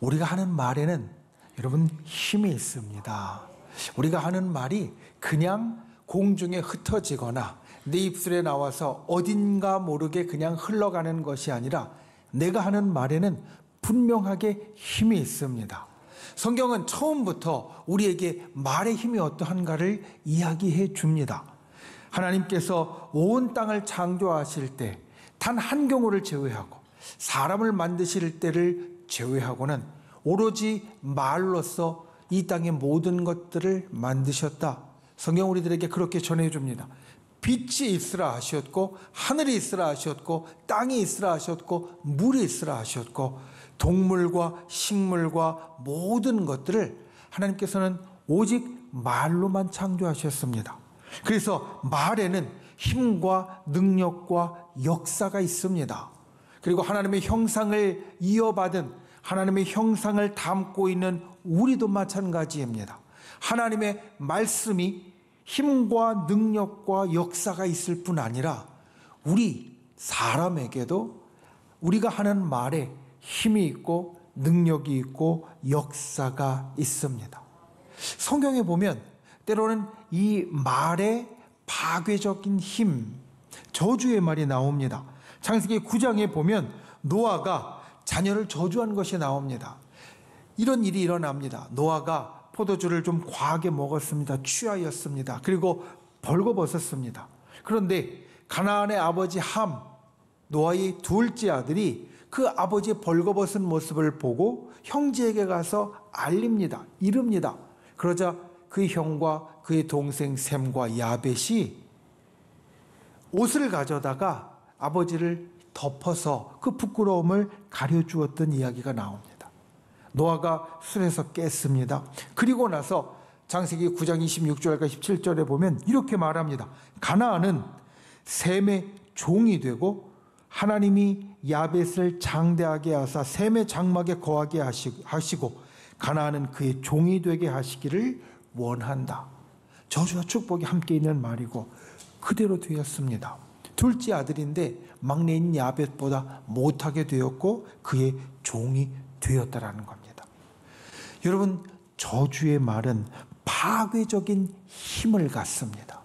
우리가 하는 말에는 여러분 힘이 있습니다. 우리가 하는 말이 그냥 공중에 흩어지거나 내 입술에 나와서 어딘가 모르게 그냥 흘러가는 것이 아니라 내가 하는 말에는 분명하게 힘이 있습니다. 성경은 처음부터 우리에게 말의 힘이 어떠한가를 이야기해 줍니다. 하나님께서 온 땅을 창조하실 때 단 한 경우를 제외하고 사람을 만드실 때를 제외하고는 오로지 말로써 이 땅의 모든 것들을 만드셨다. 성경 우리들에게 그렇게 전해줍니다. 빛이 있으라 하셨고 하늘이 있으라 하셨고 땅이 있으라 하셨고 물이 있으라 하셨고 동물과 식물과 모든 것들을 하나님께서는 오직 말로만 창조하셨습니다. 그래서 말에는 힘과 능력과 역사가 있습니다. 그리고 하나님의 형상을 이어받은 하나님의 형상을 담고 있는 우리도 마찬가지입니다. 하나님의 말씀이 힘과 능력과 역사가 있을 뿐 아니라 우리 사람에게도 우리가 하는 말에 힘이 있고 능력이 있고 역사가 있습니다. 성경에 보면 때로는 이 말의 파괴적인 힘, 저주의 말이 나옵니다. 창세기 9장에 보면 노아가 자녀를 저주한 것이 나옵니다. 이런 일이 일어납니다. 노아가 포도주를 좀 과하게 먹었습니다. 취하였습니다. 그리고 벌거벗었습니다. 그런데 가나안의 아버지 함, 노아의 둘째 아들이 그 아버지의 벌거벗은 모습을 보고 형제에게 가서 알립니다. 이릅니다. 그러자 그 형과 그의 동생 셈과 야벳이 옷을 가져다가 아버지를 덮어서 그 부끄러움을 가려주었던 이야기가 나옵니다. 노아가 술에서 깼습니다. 그리고 나서 창세기 9장 26절과 17절에 보면 이렇게 말합니다. 가나안은 셈의 종이 되고 하나님이 야벳을 장대하게 하사 셈의 장막에 거하게 하시고 가나안은 그의 종이 되게 하시기를 원한다. 저주와 축복이 함께 있는 말이고 그대로 되었습니다. 둘째 아들인데 막내인 야벳보다 못하게 되었고 그의 종이 되었다라는 겁니다. 여러분, 저주의 말은 파괴적인 힘을 갖습니다.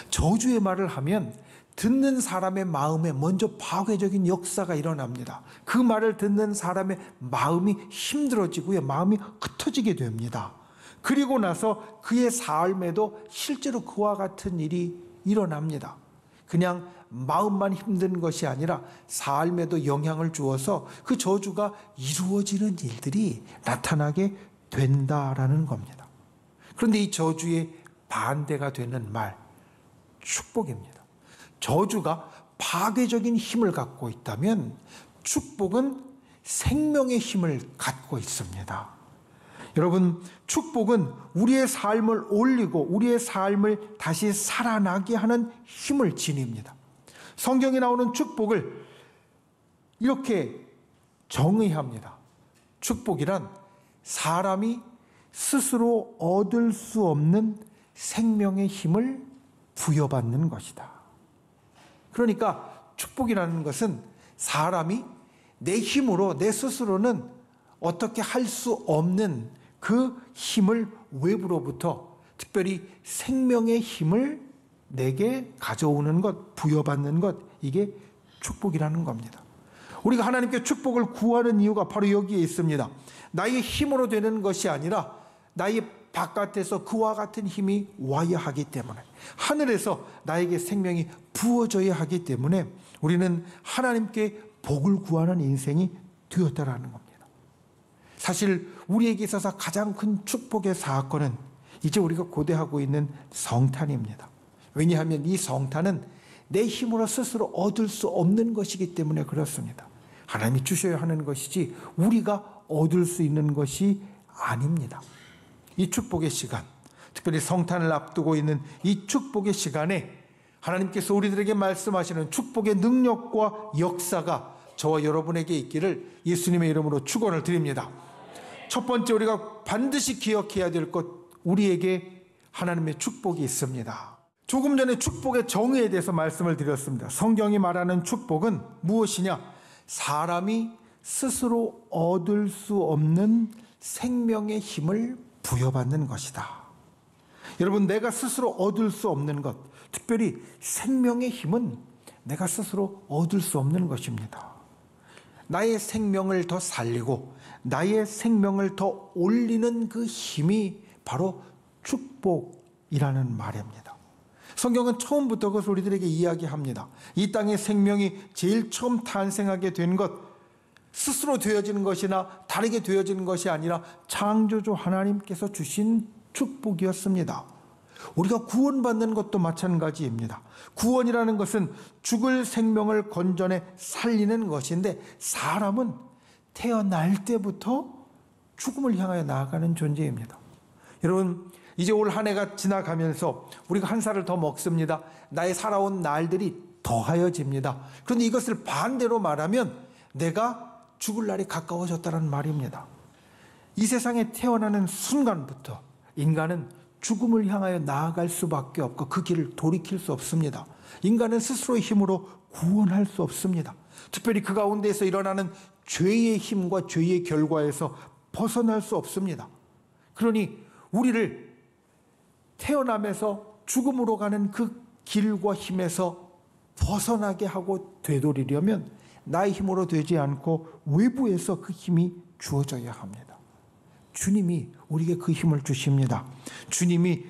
저주의 말을 하면 듣는 사람의 마음에 먼저 파괴적인 역사가 일어납니다. 그 말을 듣는 사람의 마음이 힘들어지고요, 마음이 흩어지게 됩니다. 그리고 나서 그의 삶에도 실제로 그와 같은 일이 일어납니다. 그냥 마음만 힘든 것이 아니라 삶에도 영향을 주어서 그 저주가 이루어지는 일들이 나타나게 된다라는 겁니다. 그런데 이 저주의 반대가 되는 말, 축복입니다. 저주가 파괴적인 힘을 갖고 있다면 축복은 생명의 힘을 갖고 있습니다. 여러분, 축복은 우리의 삶을 올리고 우리의 삶을 다시 살아나게 하는 힘을 지닙니다. 성경에 나오는 축복을 이렇게 정의합니다. 축복이란 사람이 스스로 얻을 수 없는 생명의 힘을 부여받는 것이다. 그러니까 축복이라는 것은 사람이 내 힘으로 내 스스로는 어떻게 할 수 없는 그 힘을 외부로부터 특별히 생명의 힘을 내게 가져오는 것, 부여받는 것, 이게 축복이라는 겁니다. 우리가 하나님께 축복을 구하는 이유가 바로 여기에 있습니다. 나의 힘으로 되는 것이 아니라 나의 바깥에서 그와 같은 힘이 와야 하기 때문에, 하늘에서 나에게 생명이 부어져야 하기 때문에 우리는 하나님께 복을 구하는 인생이 되었다라는 겁니다. 사실 우리에게 있어서 가장 큰 축복의 사건은 이제 우리가 고대하고 있는 성탄입니다. 왜냐하면 이 성탄은 내 힘으로 스스로 얻을 수 없는 것이기 때문에 그렇습니다. 하나님이 주셔야 하는 것이지 우리가 얻을 수 있는 것이 아닙니다. 이 축복의 시간, 특별히 성탄을 앞두고 있는 이 축복의 시간에 하나님께서 우리들에게 말씀하시는 축복의 능력과 역사가 저와 여러분에게 있기를 예수님의 이름으로 축원을 드립니다. 첫 번째 우리가 반드시 기억해야 될 것, 우리에게 하나님의 축복이 있습니다. 조금 전에 축복의 정의에 대해서 말씀을 드렸습니다. 성경이 말하는 축복은 무엇이냐? 사람이 스스로 얻을 수 없는 생명의 힘을 부여받는 것이다. 여러분, 내가 스스로 얻을 수 없는 것, 특별히 생명의 힘은 내가 스스로 얻을 수 없는 것입니다. 나의 생명을 더 살리고 나의 생명을 더 올리는 그 힘이 바로 축복이라는 말입니다. 성경은 처음부터 그것을 우리들에게 이야기합니다. 이 땅의 생명이 제일 처음 탄생하게 된 것, 스스로 되어지는 것이나 다르게 되어지는 것이 아니라 창조주 하나님께서 주신 축복이었습니다. 우리가 구원받는 것도 마찬가지입니다. 구원이라는 것은 죽을 생명을 건져내 살리는 것인데, 사람은 태어날 때부터 죽음을 향하여 나아가는 존재입니다. 여러분, 이제 올 한 해가 지나가면서 우리가 한 살을 더 먹습니다. 나의 살아온 날들이 더하여집니다. 그런데 이것을 반대로 말하면 내가 죽을 날이 가까워졌다는 말입니다. 이 세상에 태어나는 순간부터 인간은 죽음을 향하여 나아갈 수밖에 없고 그 길을 돌이킬 수 없습니다. 인간은 스스로의 힘으로 구원할 수 없습니다. 특별히 그 가운데에서 일어나는 죄의 힘과 죄의 결과에서 벗어날 수 없습니다. 그러니 우리를 태어나면서 죽음으로 가는 그 길과 힘에서 벗어나게 하고 되돌리려면 나의 힘으로 되지 않고 외부에서 그 힘이 주어져야 합니다. 주님이 우리에게 그 힘을 주십니다. 주님이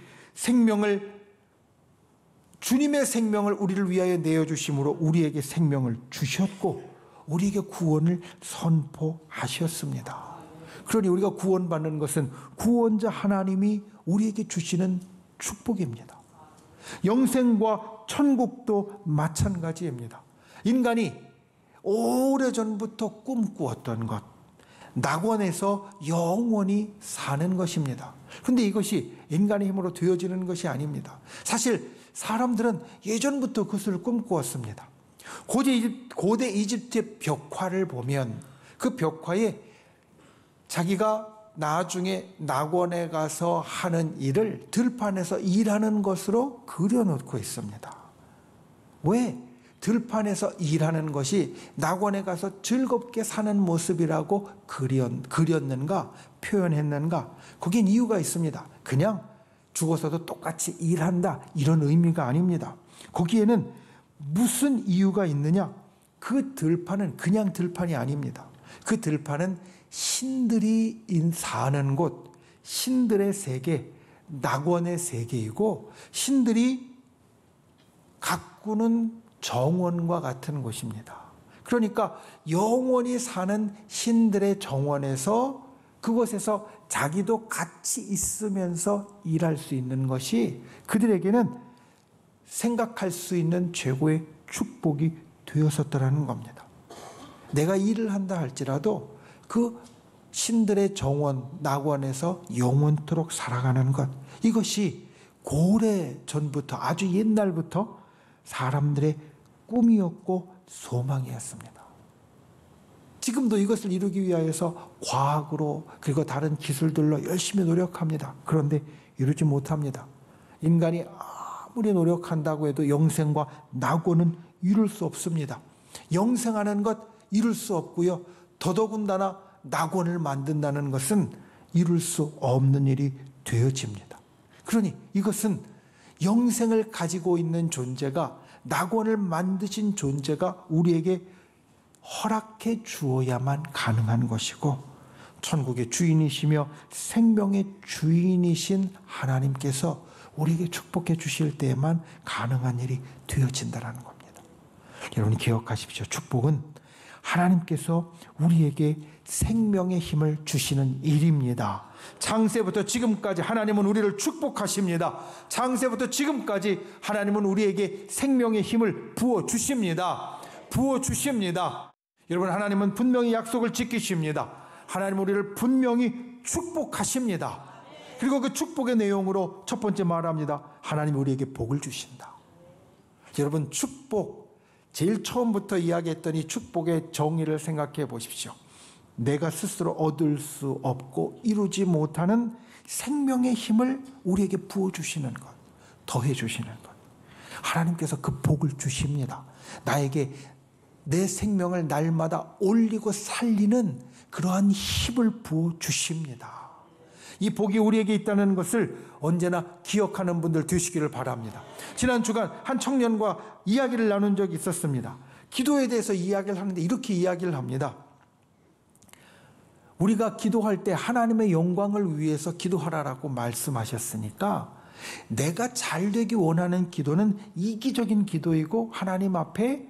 주님의 생명을 우리를 위하여 내어주심으로 우리에게 생명을 주셨고 우리에게 구원을 선포하셨습니다. 그러니 우리가 구원받는 것은 구원자 하나님이 우리에게 주시는 축복입니다. 영생과 천국도 마찬가지입니다. 인간이 오래전부터 꿈꾸었던 것, 낙원에서 영원히 사는 것입니다. 그런데 이것이 인간의 힘으로 되어지는 것이 아닙니다. 사실 사람들은 예전부터 그것을 꿈꾸었습니다. 고대 이집트의 벽화를 보면 그 벽화에 자기가 나중에 낙원에 가서 하는 일을 들판에서 일하는 것으로 그려놓고 있습니다. 왜? 들판에서 일하는 것이 낙원에 가서 즐겁게 사는 모습이라고 그렸는가, 표현했는가? 거긴 이유가 있습니다. 그냥 죽어서도 똑같이 일한다, 이런 의미가 아닙니다. 거기에는 무슨 이유가 있느냐? 그 들판은 그냥 들판이 아닙니다. 그 들판은 신들이 사는 곳, 신들의 세계, 낙원의 세계이고 신들이 가꾸는 정원과 같은 곳입니다. 그러니까 영원히 사는 신들의 정원에서 그곳에서 자기도 같이 있으면서 일할 수 있는 것이 그들에게는 생각할 수 있는 최고의 축복이 되었었더라는 겁니다. 내가 일을 한다 할지라도 그 신들의 정원, 낙원에서 영원토록 살아가는 것, 이것이 오래전부터, 아주 옛날부터 사람들의 꿈이었고 소망이었습니다. 지금도 이것을 이루기 위하여서 과학으로 그리고 다른 기술들로 열심히 노력합니다. 그런데 이루지 못합니다. 인간이 아무리 노력한다고 해도 영생과 낙원은 이룰 수 없습니다. 영생하는 것 이룰 수 없고요. 더더군다나 낙원을 만든다는 것은 이룰 수 없는 일이 되어집니다. 그러니 이것은 영생을 가지고 있는 존재가, 낙원을 만드신 존재가 우리에게 허락해 주어야만 가능한 것이고, 천국의 주인이시며 생명의 주인이신 하나님께서 우리에게 축복해 주실 때에만 가능한 일이 되어진다는 겁니다. 여러분 기억하십시오. 축복은 하나님께서 우리에게 생명의 힘을 주시는 일입니다. 창세부터 지금까지 하나님은 우리를 축복하십니다. 창세부터 지금까지 하나님은 우리에게 생명의 힘을 부어주십니다. 부어주십니다. 여러분, 하나님은 분명히 약속을 지키십니다. 하나님은 우리를 분명히 축복하십니다. 그리고 그 축복의 내용으로 첫 번째 말합니다. 하나님이 우리에게 복을 주신다. 여러분, 축복, 제일 처음부터 이야기했던 이 축복의 정의를 생각해 보십시오. 내가 스스로 얻을 수 없고 이루지 못하는 생명의 힘을 우리에게 부어주시는 것, 더해주시는 것. 하나님께서 그 복을 주십니다. 나에게 내 생명을 날마다 올리고 살리는 그러한 힘을 부어 주십니다. 이 복이 우리에게 있다는 것을 언제나 기억하는 분들 되시기를 바랍니다. 지난 주간 한 청년과 이야기를 나눈 적이 있었습니다. 기도에 대해서 이야기를 하는데 이렇게 이야기를 합니다. 우리가 기도할 때 하나님의 영광을 위해서 기도하라라고 말씀하셨으니까 내가 잘 되기 원하는 기도는 이기적인 기도이고 하나님 앞에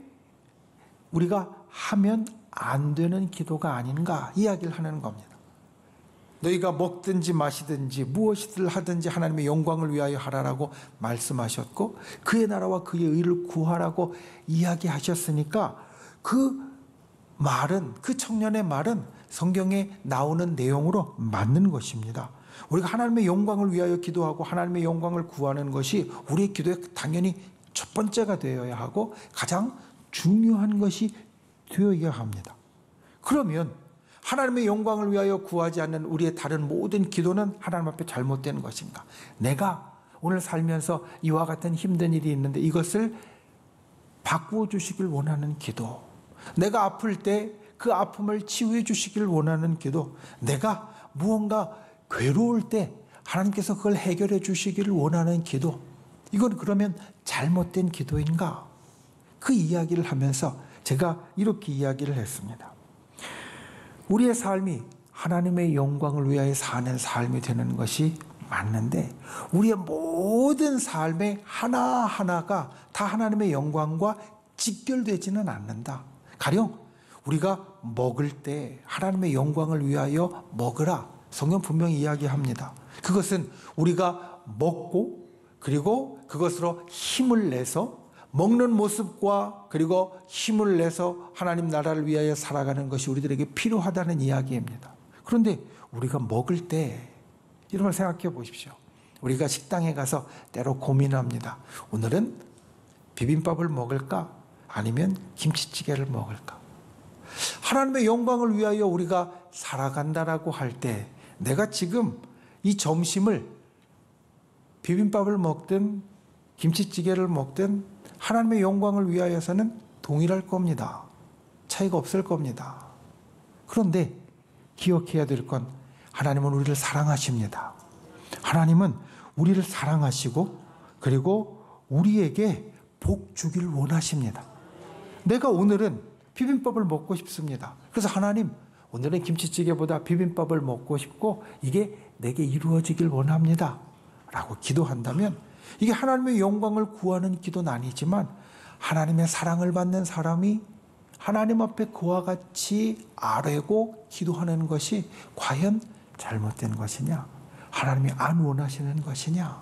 우리가 하면 안 되는 기도가 아닌가 이야기를 하는 겁니다. 너희가 먹든지 마시든지 무엇이든 하든지 하나님의 영광을 위하여 하라라고 말씀하셨고 그의 나라와 그의 의를 구하라고 이야기하셨으니까 그 말은, 그 청년의 말은 성경에 나오는 내용으로 맞는 것입니다. 우리가 하나님의 영광을 위하여 기도하고 하나님의 영광을 구하는 것이 우리의 기도에 당연히 첫 번째가 되어야 하고 가장 중요한 것이 되어야 합니다. 그러면 하나님의 영광을 위하여 구하지 않는 우리의 다른 모든 기도는 하나님 앞에 잘못된 것인가? 내가 오늘 살면서 이와 같은 힘든 일이 있는데 이것을 바꾸어 주시길 원하는 기도, 내가 아플 때 그 아픔을 치유해 주시길 원하는 기도, 내가 무언가 괴로울 때 하나님께서 그걸 해결해 주시기를 원하는 기도, 이건 그러면 잘못된 기도인가? 그 이야기를 하면서 제가 이렇게 이야기를 했습니다. 우리의 삶이 하나님의 영광을 위하여 사는 삶이 되는 것이 맞는데 우리의 모든 삶의 하나하나가 다 하나님의 영광과 직결되지는 않는다. 가령 우리가 먹을 때 하나님의 영광을 위하여 먹으라. 성경 분명히 이야기합니다. 그것은 우리가 먹고 그리고 그것으로 힘을 내서 먹는 모습과 그리고 힘을 내서 하나님 나라를 위하여 살아가는 것이 우리들에게 필요하다는 이야기입니다. 그런데 우리가 먹을 때 이런 걸 생각해 보십시오. 우리가 식당에 가서 때로 고민합니다. 오늘은 비빔밥을 먹을까? 아니면 김치찌개를 먹을까? 하나님의 영광을 위하여 우리가 살아간다라고 할 때 내가 지금 이 점심을 비빔밥을 먹든 김치찌개를 먹든 하나님의 영광을 위하여서는 동일할 겁니다. 차이가 없을 겁니다. 그런데 기억해야 될 건 하나님은 우리를 사랑하십니다. 하나님은 우리를 사랑하시고 그리고 우리에게 복 주길 원하십니다. 내가 오늘은 비빔밥을 먹고 싶습니다. 그래서 하나님, 오늘은 김치찌개보다 비빔밥을 먹고 싶고 이게 내게 이루어지길 원합니다. 라고 기도한다면 이게 하나님의 영광을 구하는 기도는 아니지만 하나님의 사랑을 받는 사람이 하나님 앞에 그와 같이 아뢰고 기도하는 것이 과연 잘못된 것이냐? 하나님이 안 원하시는 것이냐?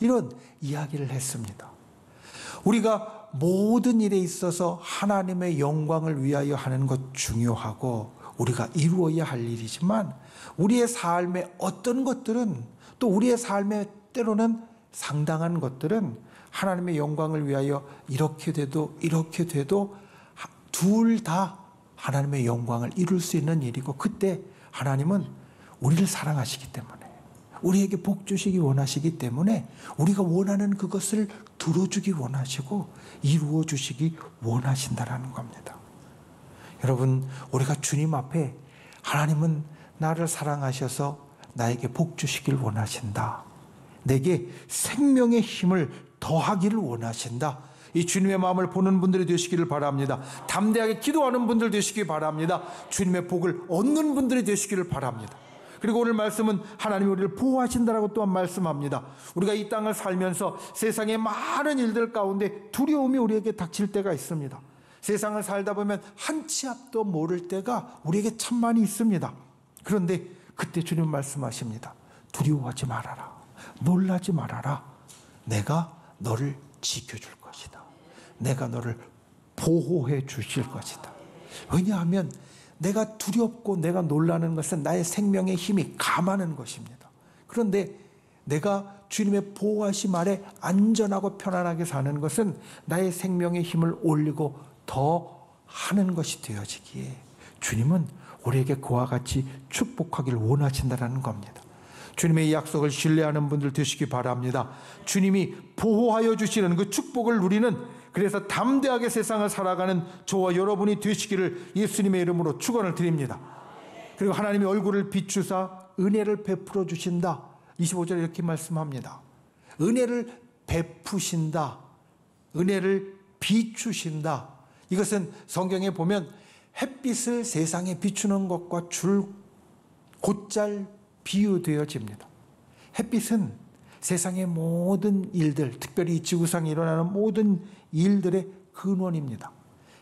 이런 이야기를 했습니다. 우리가 모든 일에 있어서 하나님의 영광을 위하여 하는 것 중요하고 우리가 이루어야 할 일이지만 우리의 삶의 어떤 것들은 또 우리의 삶의 때로는 상당한 것들은 하나님의 영광을 위하여 이렇게 돼도 둘 다 하나님의 영광을 이룰 수 있는 일이고 그때 하나님은 우리를 사랑하시기 때문에 우리에게 복 주시기 원하시기 때문에 우리가 원하는 그것을 들어주기 원하시고 이루어 주시기 원하신다라는 겁니다. 여러분, 우리가 주님 앞에 하나님은 나를 사랑하셔서 나에게 복 주시길 원하신다. 내게 생명의 힘을 더하기를 원하신다. 이 주님의 마음을 보는 분들이 되시기를 바랍니다. 담대하게 기도하는 분들 되시기 바랍니다. 주님의 복을 얻는 분들이 되시기를 바랍니다. 그리고 오늘 말씀은 하나님이 우리를 보호하신다라고 또한 말씀합니다. 우리가 이 땅을 살면서 세상의 많은 일들 가운데 두려움이 우리에게 닥칠 때가 있습니다. 세상을 살다 보면 한 치 앞도 모를 때가 우리에게 참 많이 있습니다. 그런데 그때 주님 말씀하십니다. 두려워하지 말아라. 놀라지 말아라. 내가 너를 지켜줄 것이다. 내가 너를 보호해 주실 것이다. 왜냐하면 내가 두렵고 내가 놀라는 것은 나의 생명의 힘이 감하는 것입니다. 그런데 내가 주님의 보호하심 아래 안전하고 편안하게 사는 것은 나의 생명의 힘을 올리고 더 하는 것이 되어지기에 주님은 우리에게 그와 같이 축복하기를 원하신다는 겁니다. 주님의 약속을 신뢰하는 분들 되시기 바랍니다. 주님이 보호하여 주시는 그 축복을 누리는, 그래서 담대하게 세상을 살아가는 저와 여러분이 되시기를 예수님의 이름으로 축원을 드립니다. 그리고 하나님의 얼굴을 비추사 은혜를 베풀어 주신다. 25절에 이렇게 말씀합니다. 은혜를 베푸신다. 은혜를 비추신다. 이것은 성경에 보면 햇빛을 세상에 비추는 것과 줄 곧잘 비유되어집니다. 햇빛은 세상의 모든 일들, 특별히 지구상에 일어나는 모든 일들의 근원입니다.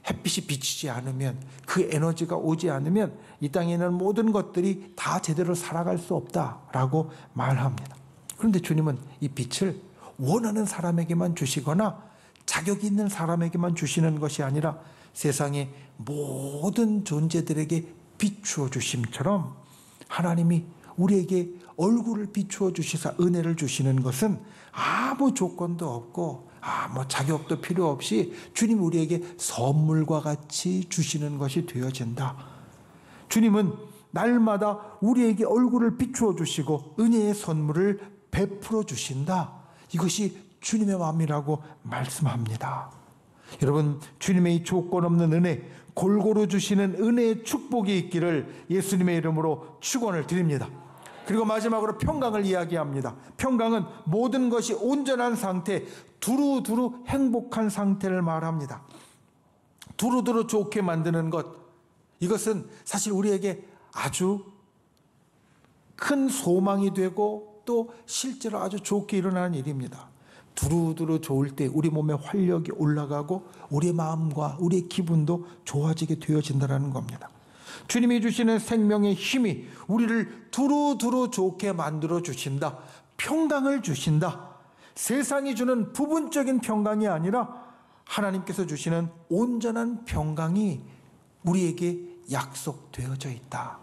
햇빛이 비치지 않으면, 그 에너지가 오지 않으면 이 땅에 있는 모든 것들이 다 제대로 살아갈 수 없다라고 말합니다. 그런데 주님은 이 빛을 원하는 사람에게만 주시거나 자격이 있는 사람에게만 주시는 것이 아니라 세상의 모든 존재들에게 비추어 주심처럼 하나님이 우리에게 얼굴을 비추어 주시사 은혜를 주시는 것은 아무 조건도 없고 아무 자격도 필요 없이 주님이 우리에게 선물과 같이 주시는 것이 되어진다. 주님은 날마다 우리에게 얼굴을 비추어 주시고 은혜의 선물을 베풀어 주신다. 이것이 주님의 마음이라고 말씀합니다. 여러분, 주님의 이 조건 없는 은혜, 골고루 주시는 은혜의 축복이 있기를 예수님의 이름으로 축원을 드립니다. 그리고 마지막으로 평강을 이야기합니다. 평강은 모든 것이 온전한 상태, 두루두루 행복한 상태를 말합니다. 두루두루 좋게 만드는 것, 이것은 사실 우리에게 아주 큰 소망이 되고 또 실제로 아주 좋게 일어나는 일입니다. 두루두루 좋을 때 우리 몸의 활력이 올라가고 우리의 마음과 우리의 기분도 좋아지게 되어진다는 겁니다. 주님이 주시는 생명의 힘이 우리를 두루두루 좋게 만들어 주신다. 평강을 주신다. 세상이 주는 부분적인 평강이 아니라 하나님께서 주시는 온전한 평강이 우리에게 약속되어져 있다.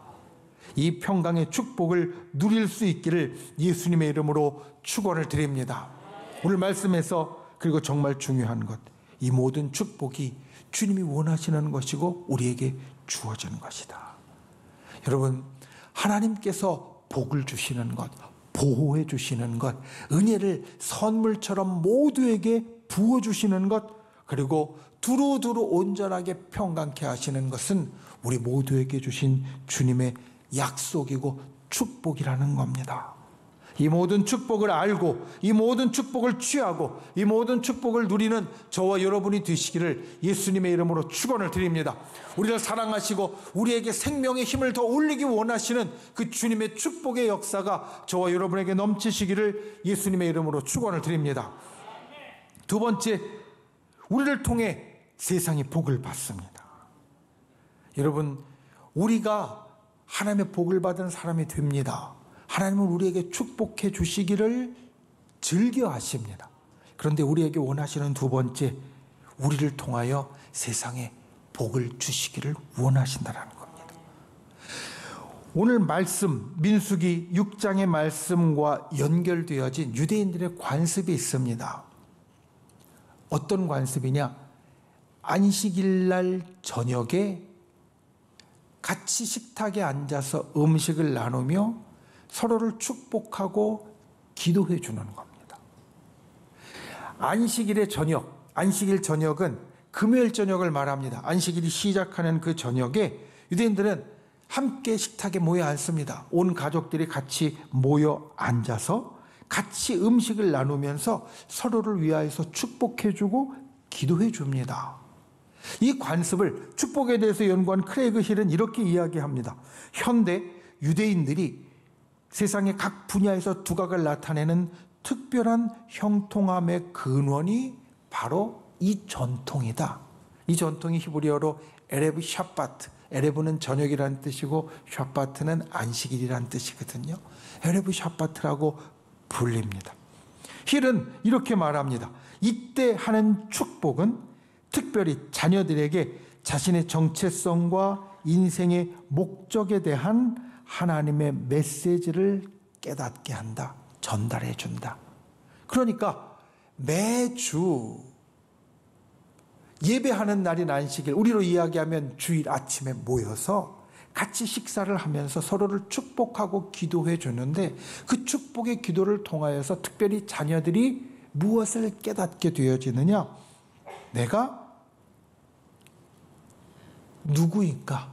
이 평강의 축복을 누릴 수 있기를 예수님의 이름으로 축원을 드립니다. 오늘 말씀에서, 그리고 정말 중요한 것, 이 모든 축복이 주님이 원하시는 것이고 우리에게 주어지는 것이다. 여러분, 하나님께서 복을 주시는 것, 보호해 주시는 것, 은혜를 선물처럼 모두에게 부어주시는 것, 그리고 두루두루 온전하게 평강케 하시는 것은 우리 모두에게 주신 주님의 약속이고 축복이라는 겁니다. 이 모든 축복을 알고 이 모든 축복을 취하고 이 모든 축복을 누리는 저와 여러분이 되시기를 예수님의 이름으로 축원을 드립니다. 우리를 사랑하시고 우리에게 생명의 힘을 더 올리기 원하시는 그 주님의 축복의 역사가 저와 여러분에게 넘치시기를 예수님의 이름으로 축원을 드립니다. 두 번째, 우리를 통해 세상이 복을 받습니다. 여러분, 우리가 하나님의 복을 받은 사람이 됩니다. 하나님은 우리에게 축복해 주시기를 즐겨하십니다. 그런데 우리에게 원하시는 두 번째, 우리를 통하여 세상에 복을 주시기를 원하신다는 겁니다. 오늘 말씀, 민수기 6장의 말씀과 연결되어진 유대인들의 관습이 있습니다. 어떤 관습이냐? 안식일 저녁에 같이 식탁에 앉아서 음식을 나누며 서로를 축복하고 기도해 주는 겁니다. 안식일의 저녁, 안식일 저녁은 금요일 저녁을 말합니다. 안식일이 시작하는 그 저녁에 유대인들은 함께 식탁에 모여 앉습니다. 온 가족들이 같이 모여 앉아서 같이 음식을 나누면서 서로를 위하여서 축복해 주고 기도해 줍니다. 이 관습을, 축복에 대해서 연구한 크레이그 힐은 이렇게 이야기합니다. 현대 유대인들이 세상의 각 분야에서 두각을 나타내는 특별한 형통함의 근원이 바로 이 전통이다. 이 전통이 히브리어로 에레브 샤바트, 에레브는 저녁이라는 뜻이고 샤바트는 안식일이라는 뜻이거든요. 에레브 샤바트라고 불립니다. 힐은 이렇게 말합니다. 이때 하는 축복은 특별히 자녀들에게 자신의 정체성과 인생의 목적에 대한 하나님의 메시지를 깨닫게 한다. 전달해 준다. 그러니까 매주 예배하는 날인 안식일, 우리로 이야기하면 주일 아침에 모여서 같이 식사를 하면서 서로를 축복하고 기도해 주는데 그 축복의 기도를 통하여서 특별히 자녀들이 무엇을 깨닫게 되어지느냐? 내가 누구인가?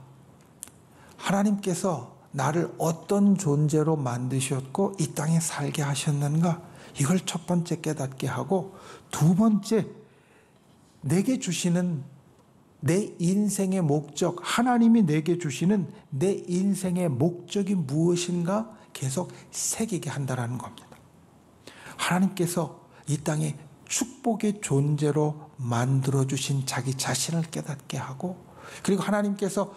하나님께서 나를 어떤 존재로 만드셨고 이 땅에 살게 하셨는가? 이걸 첫 번째 깨닫게 하고, 두 번째, 내게 주시는 내 인생의 목적, 하나님이 내게 주시는 내 인생의 목적이 무엇인가 계속 새기게 한다는 겁니다. 하나님께서 이 땅에 축복의 존재로 만들어주신 자기 자신을 깨닫게 하고, 그리고 하나님께서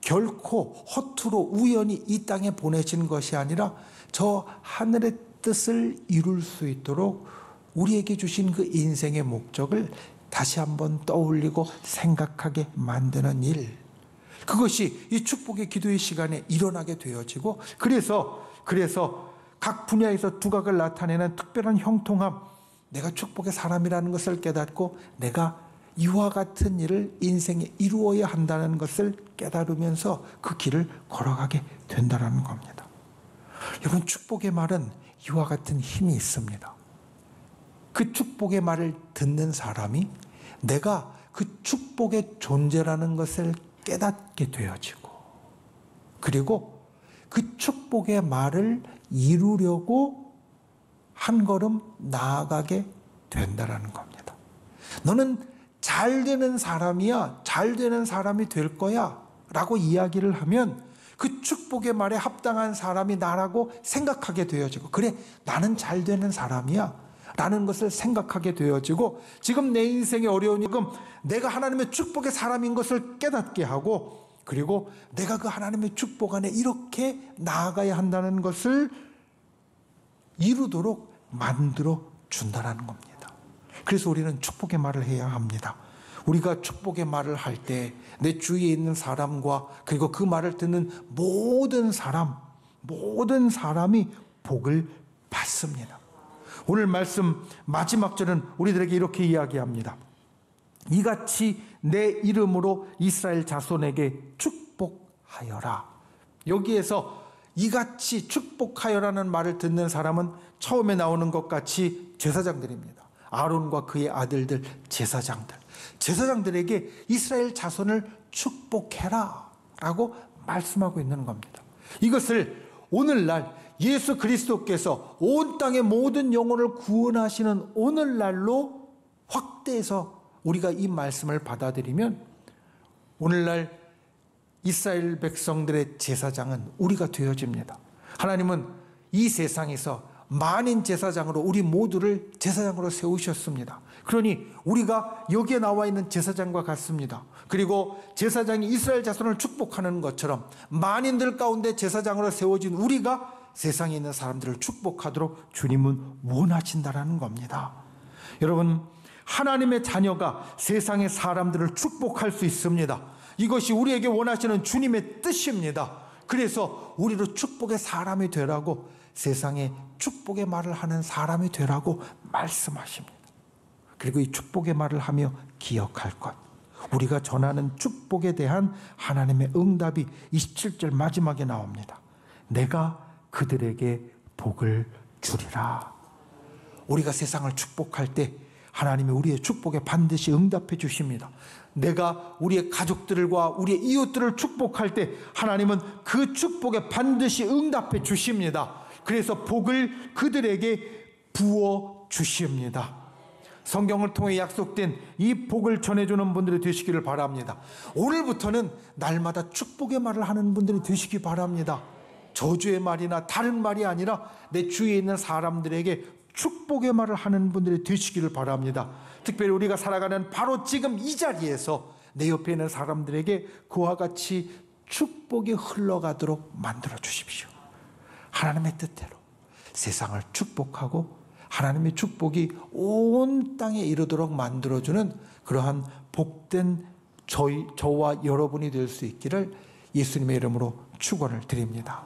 결코 허투루 우연히 이 땅에 보내신 것이 아니라 저 하늘의 뜻을 이룰 수 있도록 우리에게 주신 그 인생의 목적을 다시 한번 떠올리고 생각하게 만드는 일, 그것이 이 축복의 기도의 시간에 일어나게 되어지고, 그래서 각 분야에서 두각을 나타내는 특별한 형통함, 내가 축복의 사람이라는 것을 깨닫고 내가 이와 같은 일을 인생에 이루어야 한다는 것을 깨달으면서 그 길을 걸어가게 된다는 겁니다. 여러분, 축복의 말은 이와 같은 힘이 있습니다. 그 축복의 말을 듣는 사람이 내가 그 축복의 존재라는 것을 깨닫게 되어지고, 그리고 그 축복의 말을 이루려고 한 걸음 나아가게 된다는 겁니다. 너는 잘 되는 사람이야, 잘 되는 사람이 될 거야 라고 이야기를 하면 그 축복의 말에 합당한 사람이 나라고 생각하게 되어지고, 그래, 나는 잘 되는 사람이야 라는 것을 생각하게 되어지고, 지금 내 인생의 어려운 지금 내가 하나님의 축복의 사람인 것을 깨닫게 하고, 그리고 내가 그 하나님의 축복 안에 이렇게 나아가야 한다는 것을 이루도록 만들어 준다는 겁니다. 그래서 우리는 축복의 말을 해야 합니다. 우리가 축복의 말을 할 때 내 주위에 있는 사람과 그리고 그 말을 듣는 모든 사람이 복을 받습니다. 오늘 말씀 마지막 절은 우리들에게 이렇게 이야기합니다. 이같이 내 이름으로 이스라엘 자손에게 축복하여라. 여기에서 이같이 축복하여라는 말을 듣는 사람은 처음에 나오는 것 같이 제사장들입니다. 아론과 그의 아들들 제사장들에게 이스라엘 자손을 축복해라 라고 말씀하고 있는 겁니다. 이것을 오늘날 예수 그리스도께서 온 땅의 모든 영혼을 구원하시는 오늘날로 확대해서 우리가 이 말씀을 받아들이면, 오늘날 이스라엘 백성들의 제사장은 우리가 되어집니다. 하나님은 이 세상에서 만인 제사장으로 우리 모두를 제사장으로 세우셨습니다. 그러니 우리가 여기에 나와 있는 제사장과 같습니다. 그리고 제사장이 이스라엘 자손을 축복하는 것처럼 만인들 가운데 제사장으로 세워진 우리가 세상에 있는 사람들을 축복하도록 주님은 원하신다라는 겁니다. 여러분, 하나님의 자녀가 세상의 사람들을 축복할 수 있습니다. 이것이 우리에게 원하시는 주님의 뜻입니다. 그래서 우리로 축복의 사람이 되라고, 세상에 축복의 말을 하는 사람이 되라고 말씀하십니다. 그리고 이 축복의 말을 하며 기억할 것, 우리가 전하는 축복에 대한 하나님의 응답이 27절 마지막에 나옵니다. 내가 그들에게 복을 주리라. 우리가 세상을 축복할 때 하나님이 우리의 축복에 반드시 응답해 주십니다. 내가 우리의 가족들과 우리의 이웃들을 축복할 때 하나님은 그 축복에 반드시 응답해 주십니다. 그래서 복을 그들에게 부어 주십니다. 성경을 통해 약속된 이 복을 전해주는 분들이 되시기를 바랍니다. 오늘부터는 날마다 축복의 말을 하는 분들이 되시기 바랍니다. 저주의 말이나 다른 말이 아니라 내 주위에 있는 사람들에게 축복의 말을 하는 분들이 되시기를 바랍니다. 특별히 우리가 살아가는 바로 지금 이 자리에서 내 옆에 있는 사람들에게 그와 같이 축복이 흘러가도록 만들어 주십시오. 하나님의 뜻대로 세상을 축복하고 하나님의 축복이 온 땅에 이르도록 만들어주는 그러한 복된 저와 여러분이 될 수 있기를 예수님의 이름으로 축원을 드립니다.